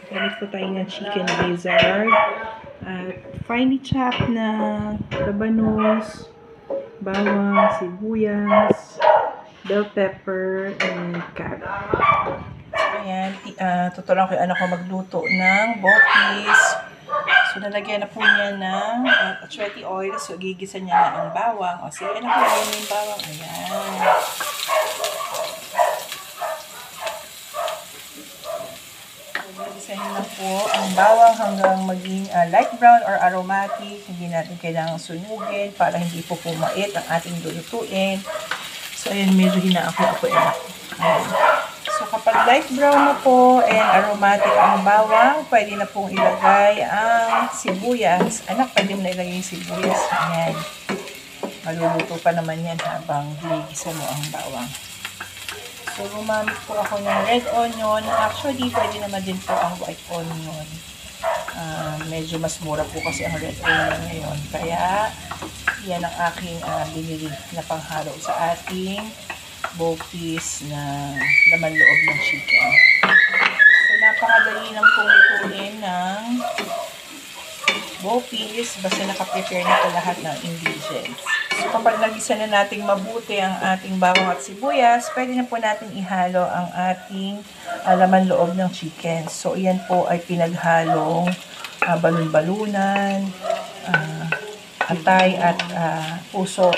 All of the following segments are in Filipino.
Gamit po tayo ng chicken gizzard. At finely chopped na labanos, bawang, sibuyas, bell pepper, and carrot. Ayan, tuturuan ko yung anak ko magluto ng bokis. So, nalagyan na po niya ng achweti oil. So, gigisa niya na ang bawang. O, sige, anak ko, lagyan yung bawang. Ayan. Gisahin lang po ang bawang hanggang maging light brown or aromatic. Hindi natin kailangang sunugin para hindi po pumait ang ating lulutuin. So, ayan, medyo hinaako-ako yan. So, kapag light brown na po and aromatic ang bawang, pwede na pong ilagay ang sibuyas. Anak, pwede mo na ilagay yung sibuyas. Ayan. Maluluto pa naman yan habang ginigisa mo ang bawang. So, gumamit po ako ng red onion. Actually, pwede naman din po ang white onion. Medyo mas mura po kasi ang red onion ngayon. Kaya, yan ang aking binili na panghalo sa ating bokis na laman loob ng chicken. So, napakadali lang pong lutuin ng bokis. Basta nakaprepare na po lahat ng ingredients. So, kapag nagisa na nating mabuti ang ating bawang at sibuyas, pwede na po natin ihalo ang ating laman loob ng chicken. So, iyan po ay pinaghalong balon-balunan, atay at puso.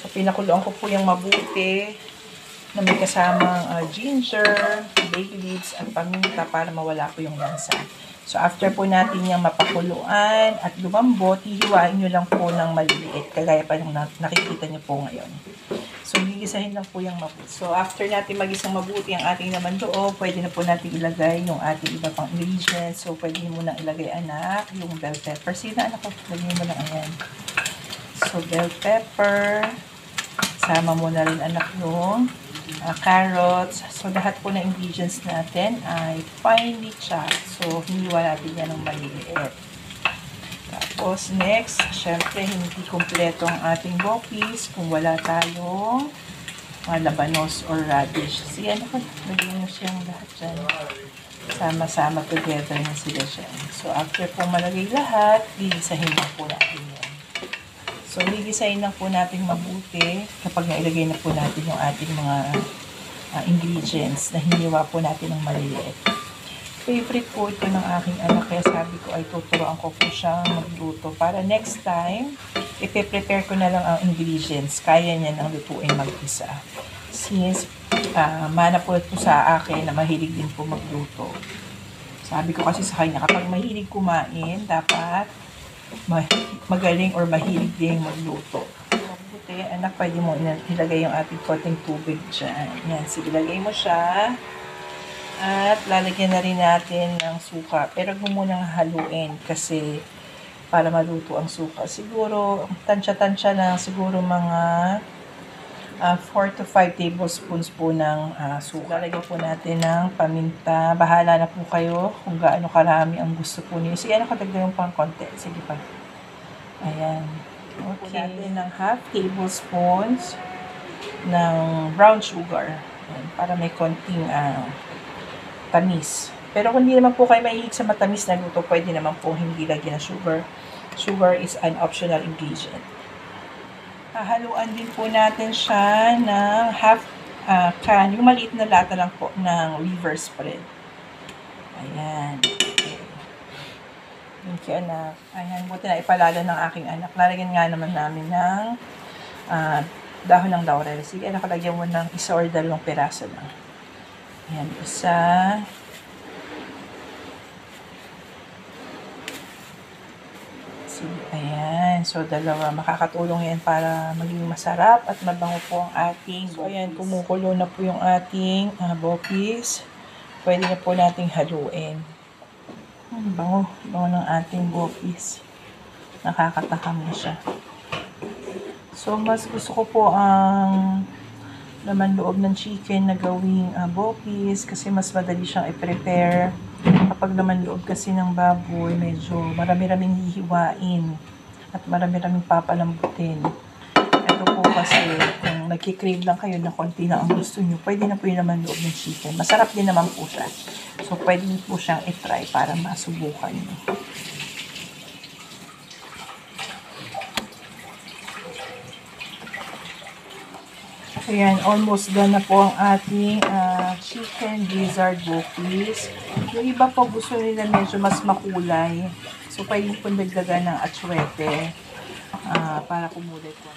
So, pinakuluan ko po yung mabuti na may kasamang ginger, bay leaves, at paminta para mawala po yung lansa. So, after po natin yung mapakuluan at lumambot, hihiwain nyo lang po ng maliliit, kagaya pa ng nakikita nyo po ngayon. So, gigisahin lang po yung mabuti. So, after natin magisang mabuti ang ating laman loob, pwede na po natin ilagay yung ating iba pang ingredients. So, pwede mo nang ilagay, anak, yung bell pepper. Sina, anak ko, lagyan mo lang ayan. So, bell pepper. Sama mo na rin, anak, yung carrots. So, lahat po na ingredients natin ay finely chopped. So, hiniwa natin yan ng maliliit. Tapos, next, syempre, hindi kompleto ang ating bokis kung wala tayong labanos or radish. Sige, ano ko, lagyan mo siyang lahat dyan. Sama-sama together na sila dyan. So, after po malagay lahat, gigisahin na po natin yan. So, gigisahin lang po natin mabuti kapag nailagay na po natin yung ating mga ingredients na hiniwa po natin ng maliliit. Favorite po ito ng aking anak, kaya sabi ko ay tuturuan ko po siyang magluto para next time, ipe-prepare ko na lang ang ingredients. Kaya niya nang lutuin mag-isa. Since mana po ito sa akin na mahilig din po magluto. Sabi ko kasi sa kanya, kapag mahilig kumain, dapat magaling or mahilig din magluto. Mabuti, anak, pwede mo ilagay yung ating konting tubig dyan. Yan, sige, ilagay mo siya. At lalagyan na rin natin ng suka. Pero huwag mo munang haluin kasi para maluto ang suka. Siguro, tansya-tansya lang, siguro mga 4 to 5 tablespoons po ng suka. Lalagyan po natin ng paminta. Bahala na po kayo kung gaano karami ang gusto po niyo. Sige, ano, kadagdagan pang konti. Sige pa. Ayan. Okay. Natin ng half tablespoons ng brown sugar. Ayan, para may konting tamis. Pero kung hindi naman po kayo mahilig sa matamis na luto, pwede naman po hindi lagyan ng sugar. Sugar is an optional ingredient. Haluan din po natin siya ng half can, yung maliit na lata lang po ng liver spread. Ayan. Okay. Thank you, anak. Ayan, buti na ipalala ng aking anak. Lalagyan nga naman namin ng dahon ng laurel. Sige, anak, lagyan mo ng isa or dalawang piraso lang. Ayan, isa. Sige, ayan. So, dalawa. Makakatulong yan para maging masarap at mabango po ang ating bokis. So, ayan, kumukulo na po yung ating bokis. Pwede na po nating haluin. Bango. Bango ng ating bokis. Nakakatakam na siya. So, mas gusto ko po ang laman loob ng chicken na gawing bokis kasi mas madali siyang i-prepare. Kapag laman loob kasi ng baboy, medyo marami-raming hihiwain at marami-raming papalambutin. Ito po kasi, kung nagkikrave lang kayo na konti na ang gusto nyo, pwede na po yung laman loob ng chicken. Masarap din naman po siya. So, pwede po siyang i-try para masubukan nyo. Ayan, almost done na po ang ating chicken gizzard cookies. Yung iba po gusto nila medyo mas makulay. So, pwede po nagdagan ng atsuete para kumulit po.